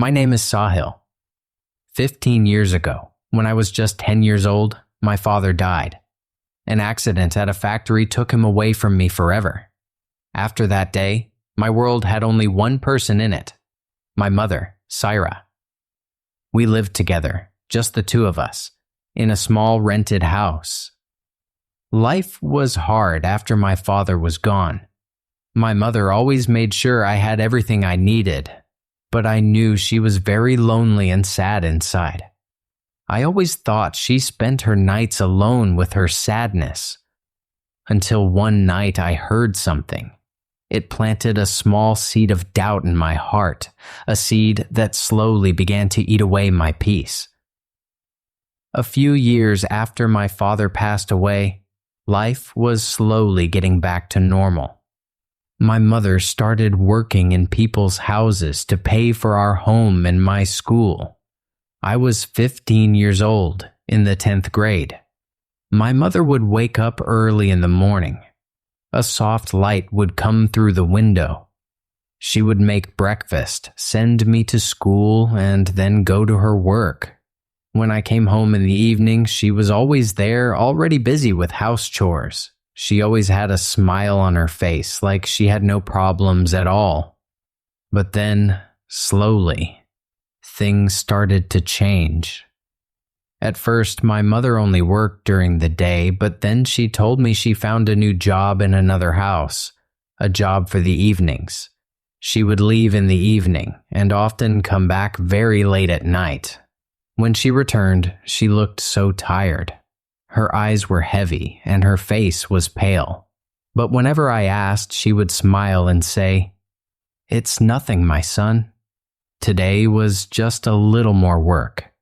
My name is Sahil. 15 years ago, when I was just 10 years old, my father died. An accident at a factory took him away from me forever. After that day, my world had only one person in it, my mother, Syra. We lived together, just the two of us, in a small rented house. Life was hard after my father was gone. My mother always made sure I had everything I needed, but I knew she was very lonely and sad inside. I always thought she spent her nights alone with her sadness. Until one night I heard something. It planted a small seed of doubt in my heart, a seed that slowly began to eat away my peace. A few years after my father passed away, life was slowly getting back to normal. My mother started working in people's houses to pay for our home and my school. I was 15 years old, in the 10th grade. My mother would wake up early in the morning. A soft light would come through the window. She would make breakfast, send me to school, and then go to her work. When I came home in the evening, she was always there, already busy with house chores. She always had a smile on her face, like she had no problems at all. But then, slowly, things started to change. At first, my mother only worked during the day, but then she told me she found a new job in another house, a job for the evenings. She would leave in the evening and often come back very late at night. When she returned, she looked so tired. Her eyes were heavy and her face was pale. But whenever I asked, she would smile and say, "It's nothing, my son. Today was just a little more work."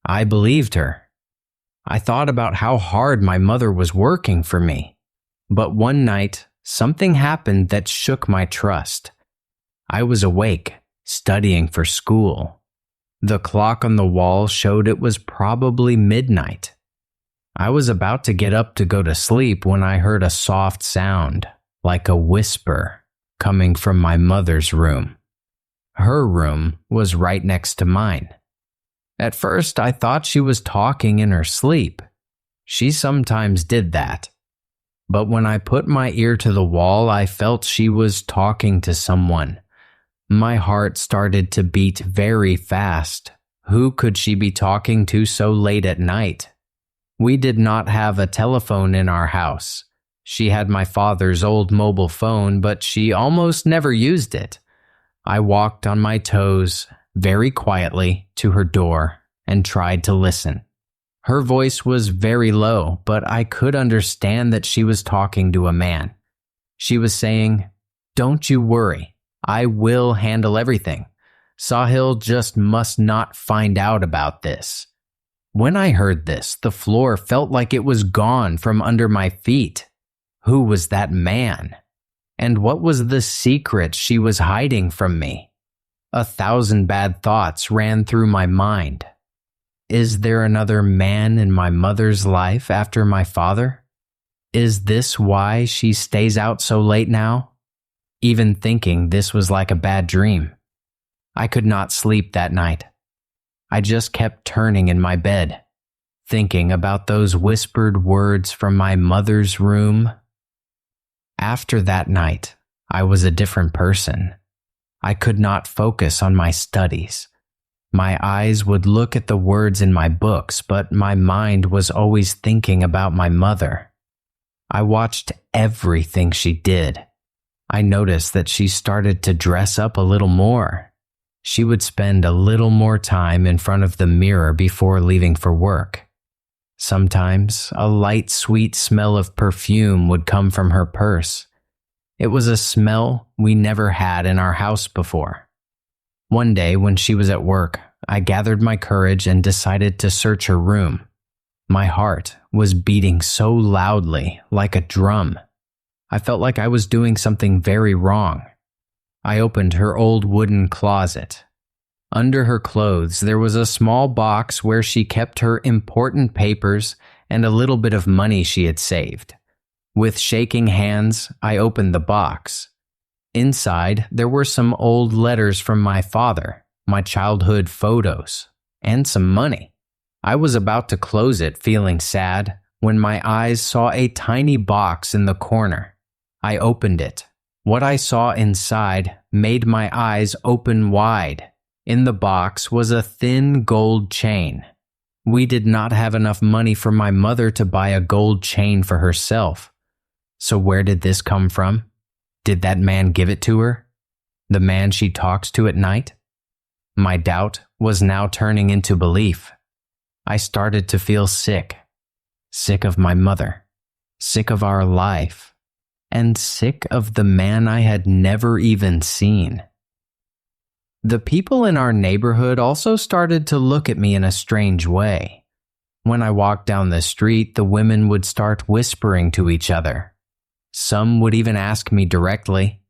I believed her. I thought about how hard my mother was working for me. But one night, something happened that shook my trust. I was awake, studying for school. The clock on the wall showed it was probably midnight. I was about to get up to go to sleep when I heard a soft sound, like a whisper, coming from my mother's room. Her room was right next to mine. At first, I thought she was talking in her sleep. She sometimes did that. But when I put my ear to the wall, I felt she was talking to someone. My heart started to beat very fast. Who could she be talking to so late at night? We did not have a telephone in our house. She had my father's old mobile phone, but she almost never used it. I walked on my toes, very quietly, to her door and tried to listen. Her voice was very low, but I could understand that she was talking to a man. She was saying, "Don't you worry. I will handle everything. Sahil just must not find out about this." When I heard this, the floor felt like it was gone from under my feet. Who was that man? And what was the secret she was hiding from me? 1,000 bad thoughts ran through my mind. Is there another man in my mother's life after my father? Is this why she stays out so late now? Even thinking this was like a bad dream. I could not sleep that night. I just kept turning in my bed, thinking about those whispered words from my mother's room. After that night, I was a different person. I could not focus on my studies. My eyes would look at the words in my books, but my mind was always thinking about my mother. I watched everything she did. I noticed that she started to dress up a little more. She would spend a little more time in front of the mirror before leaving for work. Sometimes a light, sweet smell of perfume would come from her purse. It was a smell we never had in our house before. One day when she was at work, I gathered my courage and decided to search her room. My heart was beating so loudly, like a drum. I felt like I was doing something very wrong. I opened her old wooden closet. Under her clothes, there was a small box where she kept her important papers and a little bit of money she had saved. With shaking hands, I opened the box. Inside, there were some old letters from my father, my childhood photos, and some money. I was about to close it, feeling sad, when my eyes saw a tiny box in the corner. I opened it. What I saw inside made my eyes open wide. In the box was a thin gold chain. We did not have enough money for my mother to buy a gold chain for herself. So where did this come from? Did that man give it to her? The man she talks to at night? My doubt was now turning into belief. I started to feel sick. Sick of my mother. Sick of our life. And sick of the man I had never even seen. The people in our neighborhood also started to look at me in a strange way. When I walked down the street, the women would start whispering to each other. Some would even ask me directly,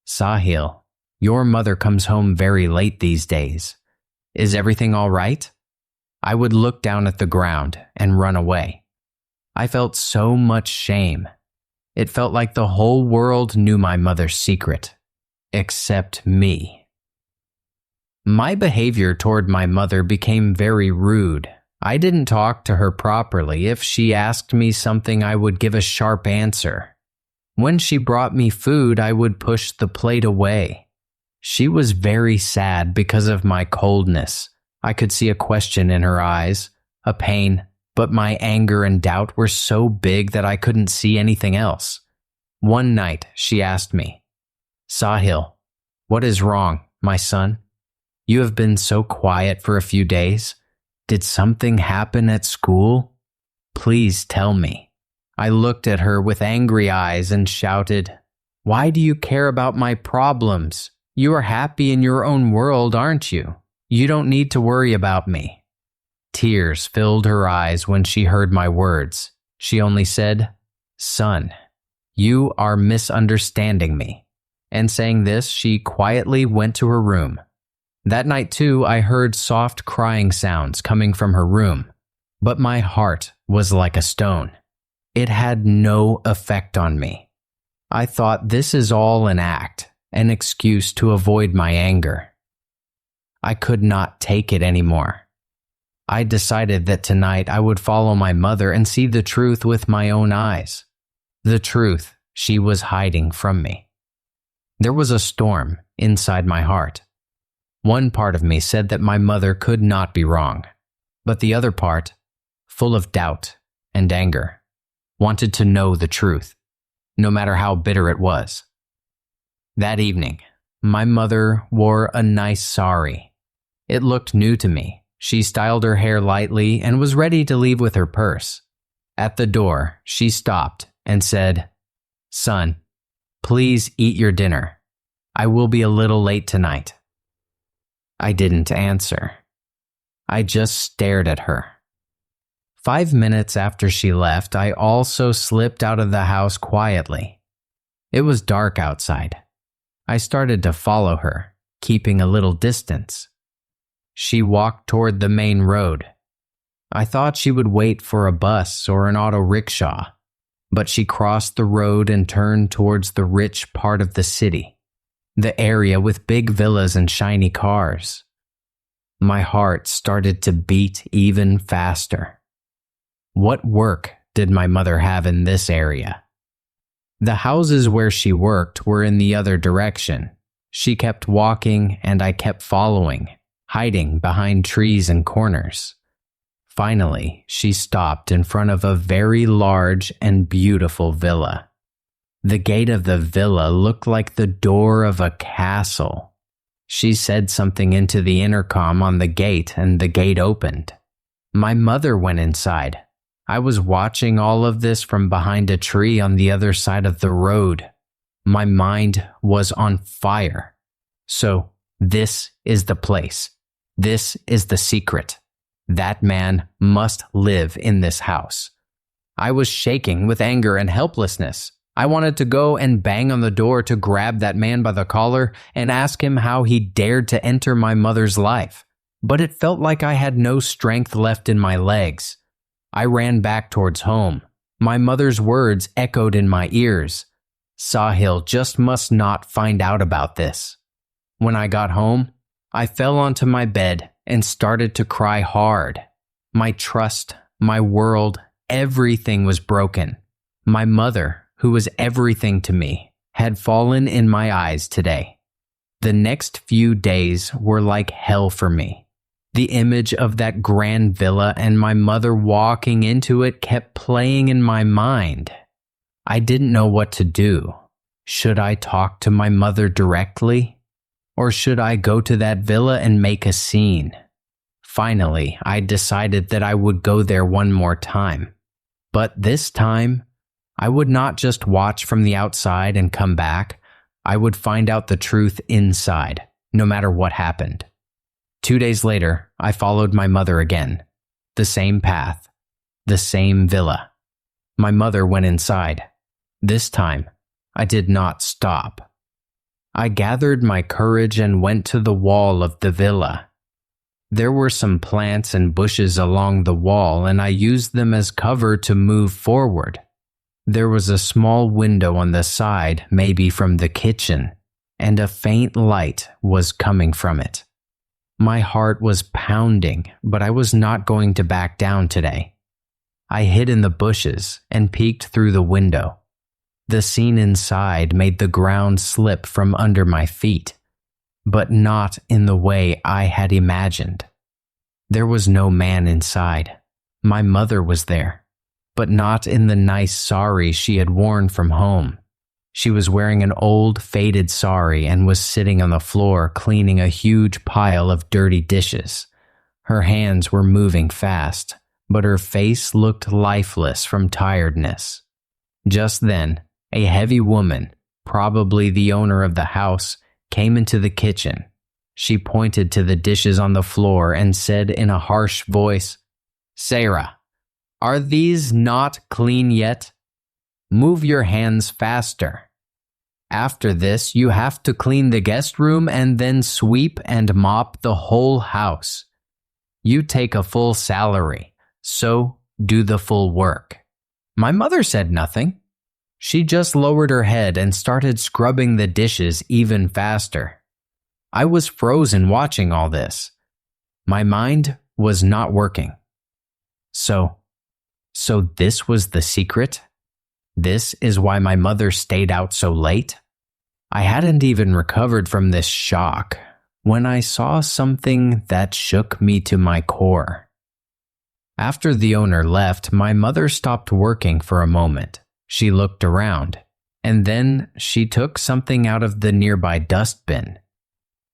"Sahil, your mother comes home very late these days. Is everything all right?" I would look down at the ground and run away. I felt so much shame. It felt like the whole world knew my mother's secret, except me. My behavior toward my mother became very rude. I didn't talk to her properly. If she asked me something, I would give a sharp answer. When she brought me food, I would push the plate away. She was very sad because of my coldness. I could see a question in her eyes, a pain, but my anger and doubt were so big that I couldn't see anything else. One night, she asked me, "Sahil, what is wrong, my son? You have been so quiet for a few days. Did something happen at school? Please tell me." I looked at her with angry eyes and shouted, "Why do you care about my problems? You are happy in your own world, aren't you? You don't need to worry about me." Tears filled her eyes when she heard my words. She only said, "Son, you are misunderstanding me." And saying this, she quietly went to her room. That night too, I heard soft crying sounds coming from her room, but my heart was like a stone. It had no effect on me. I thought this is all an act, an excuse to avoid my anger. I could not take it anymore. I decided that tonight I would follow my mother and see the truth with my own eyes. The truth she was hiding from me. There was a storm inside my heart. One part of me said that my mother could not be wrong, but the other part, full of doubt and anger, wanted to know the truth, no matter how bitter it was. That evening, my mother wore a nice sari. It looked new to me. She styled her hair lightly and was ready to leave with her purse. At the door, she stopped and said, "Son, please eat your dinner. I will be a little late tonight." I didn't answer. I just stared at her. 5 minutes after she left, I also slipped out of the house quietly. It was dark outside. I started to follow her, keeping a little distance. She walked toward the main road. I thought she would wait for a bus or an auto rickshaw, but she crossed the road and turned towards the rich part of the city. The area with big villas and shiny cars. My heart started to beat even faster. What work did my mother have in this area? The houses where she worked were in the other direction. She kept walking and I kept following, hiding behind trees and corners. Finally, she stopped in front of a very large and beautiful villa. The gate of the villa looked like the door of a castle. She said something into the intercom on the gate and the gate opened. My mother went inside. I was watching all of this from behind a tree on the other side of the road. My mind was on fire. So, this is the place. This is the secret. That man must live in this house. I was shaking with anger and helplessness. I wanted to go and bang on the door to grab that man by the collar and ask him how he dared to enter my mother's life. But it felt like I had no strength left in my legs. I ran back towards home. My mother's words echoed in my ears. Sahil just must not find out about this. When I got home, I fell onto my bed and started to cry hard. My trust, my world, everything was broken. My mother, who was everything to me, had fallen in my eyes today. The next few days were like hell for me. The image of that grand villa and my mother walking into it kept playing in my mind. I didn't know what to do. Should I talk to my mother directly? Or should I go to that villa and make a scene? Finally, I decided that I would go there one more time. But this time, I would not just watch from the outside and come back. I would find out the truth inside, no matter what happened. 2 days later, I followed my mother again. The same path, the same villa. My mother went inside. This time, I did not stop. I gathered my courage and went to the wall of the villa. There were some plants and bushes along the wall, and I used them as cover to move forward. There was a small window on the side, maybe from the kitchen, and a faint light was coming from it. My heart was pounding, but I was not going to back down today. I hid in the bushes and peeked through the window. The scene inside made the ground slip from under my feet, but not in the way I had imagined. There was no man inside. My mother was there, but not in the nice sari she had worn from home. She was wearing an old, faded sari and was sitting on the floor cleaning a huge pile of dirty dishes. Her hands were moving fast, but her face looked lifeless from tiredness. Just then, a heavy woman, probably the owner of the house, came into the kitchen. She pointed to the dishes on the floor and said in a harsh voice, "Sarah, are these not clean yet? Move your hands faster. After this, you have to clean the guest room and then sweep and mop the whole house. You take a full salary, so do the full work." My mother said nothing. She just lowered her head and started scrubbing the dishes even faster. I was frozen watching all this. My mind was not working. So this was the secret? This is why my mother stayed out so late? I hadn't even recovered from this shock when I saw something that shook me to my core. After the owner left, my mother stopped working for a moment. She looked around, and then she took something out of the nearby dustbin.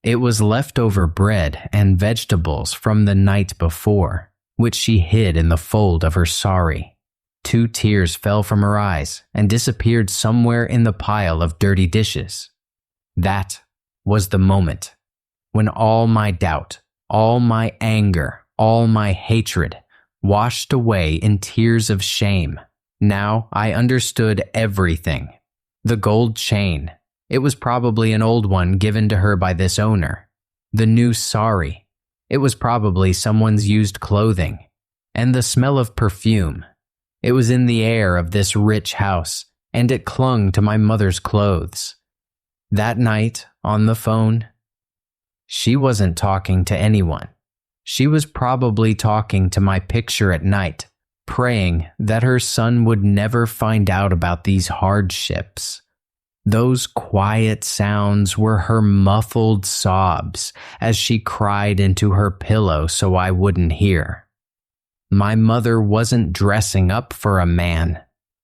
It was leftover bread and vegetables from the night before, which she hid in the fold of her sari. 2 tears fell from her eyes and disappeared somewhere in the pile of dirty dishes. That was the moment when all my doubt, all my anger, all my hatred washed away in tears of shame. Now I understood everything. The gold chain. It was probably an old one given to her by this owner. The new sari. It was probably someone's used clothing. And the smell of perfume. It was in the air of this rich house, and it clung to my mother's clothes. That night, on the phone, she wasn't talking to anyone. She was probably talking to my picture at night, praying that her son would never find out about these hardships. Those quiet sounds were her muffled sobs as she cried into her pillow so I wouldn't hear. My mother wasn't dressing up for a man.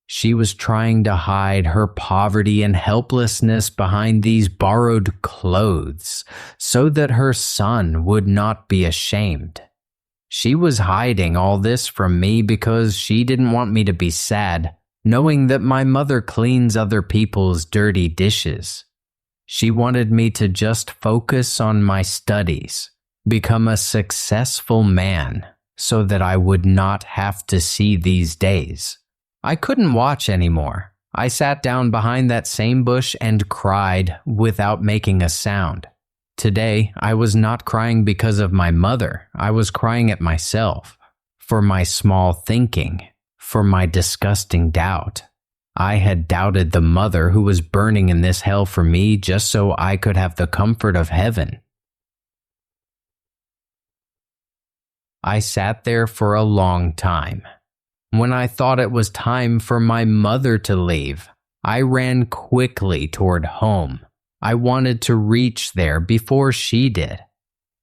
She was trying to hide her poverty and helplessness behind these borrowed clothes so that her son would not be ashamed. She was hiding all this from me because she didn't want me to be sad, knowing that my mother cleans other people's dirty dishes. She wanted me to just focus on my studies, become a successful man, so that I would not have to see these days. I couldn't watch anymore. I sat down behind that same bush and cried without making a sound. Today, I was not crying because of my mother. I was crying at myself, for my small thinking, for my disgusting doubt. I had doubted the mother who was burning in this hell for me just so I could have the comfort of heaven. I sat there for a long time. When I thought it was time for my mother to leave, I ran quickly toward home. I wanted to reach there before she did.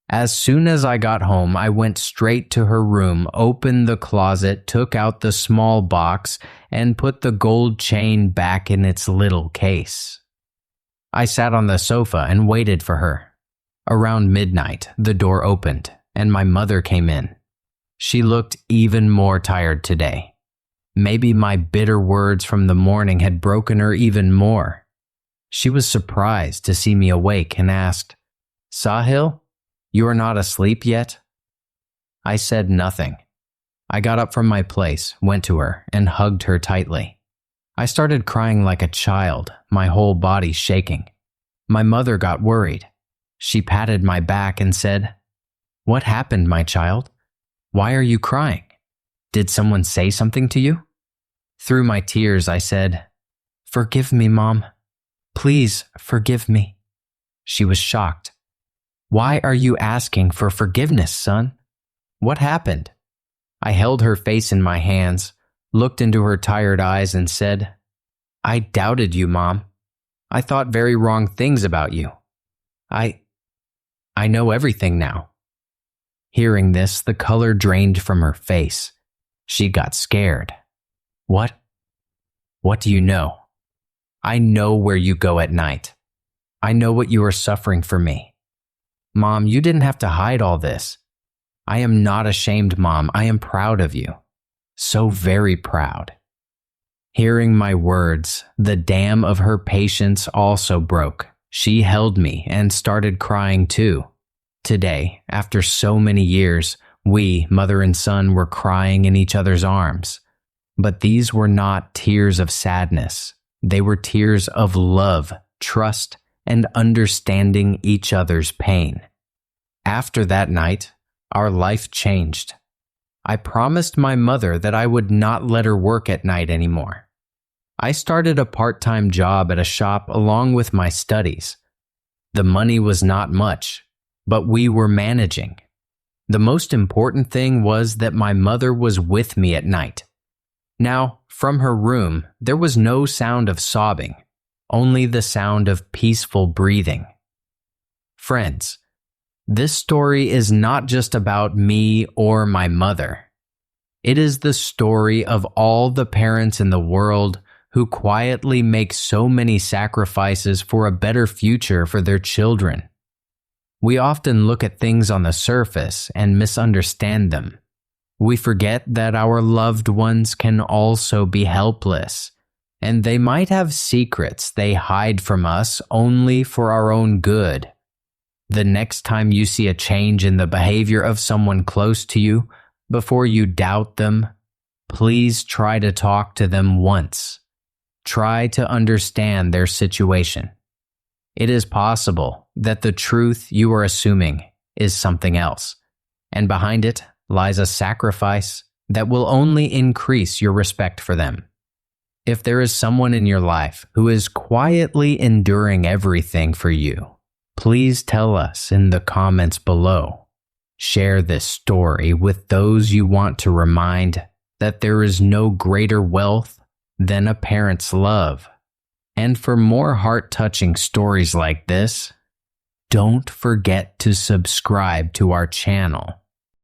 As soon as I got home, I went straight to her room, opened the closet, took out the small box, and put the gold chain back in its little case. I sat on the sofa and waited for her. Around midnight, the door opened, and my mother came in. She looked even more tired today. Maybe my bitter words from the morning had broken her even more. She was surprised to see me awake and asked, "Sahil, you are not asleep yet?" I said nothing. I got up from my place, went to her, and hugged her tightly. I started crying like a child, my whole body shaking. My mother got worried. She patted my back and said, "What happened, my child? Why are you crying? Did someone say something to you?" Through my tears, I said, "Forgive me, Mom. Please forgive me." She was shocked. "Why are you asking for forgiveness, son? What happened?" I held her face in my hands, looked into her tired eyes, and said, "I doubted you, Mom. I thought very wrong things about you. I know everything now." Hearing this, the color drained from her face. She got scared. What do you know?" "I know where you go at night. I know what you are suffering for me. Mom, you didn't have to hide all this. I am not ashamed, Mom. I am proud of you. So very proud." Hearing my words, the dam of her patience also broke. She held me and started crying too. Today, after so many years, we, mother and son, were crying in each other's arms. But these were not tears of sadness. They were tears of love, trust, and understanding each other's pain. After that night, our life changed. I promised my mother that I would not let her work at night anymore. I started a part-time job at a shop along with my studies. The money was not much, but we were managing. The most important thing was that my mother was with me at night. Now, from her room, there was no sound of sobbing, only the sound of peaceful breathing. Friends, this story is not just about me or my mother. It is the story of all the parents in the world who quietly make so many sacrifices for a better future for their children. We often look at things on the surface and misunderstand them. We forget that our loved ones can also be helpless, and they might have secrets they hide from us only for our own good. The next time you see a change in the behavior of someone close to you, before you doubt them, please try to talk to them once. Try to understand their situation. It is possible that the truth you are assuming is something else, and behind it lies a sacrifice that will only increase your respect for them. If there is someone in your life who is quietly enduring everything for you, please tell us in the comments below. Share this story with those you want to remind that there is no greater wealth than a parent's love. And for more heart-touching stories like this, don't forget to subscribe to our channel.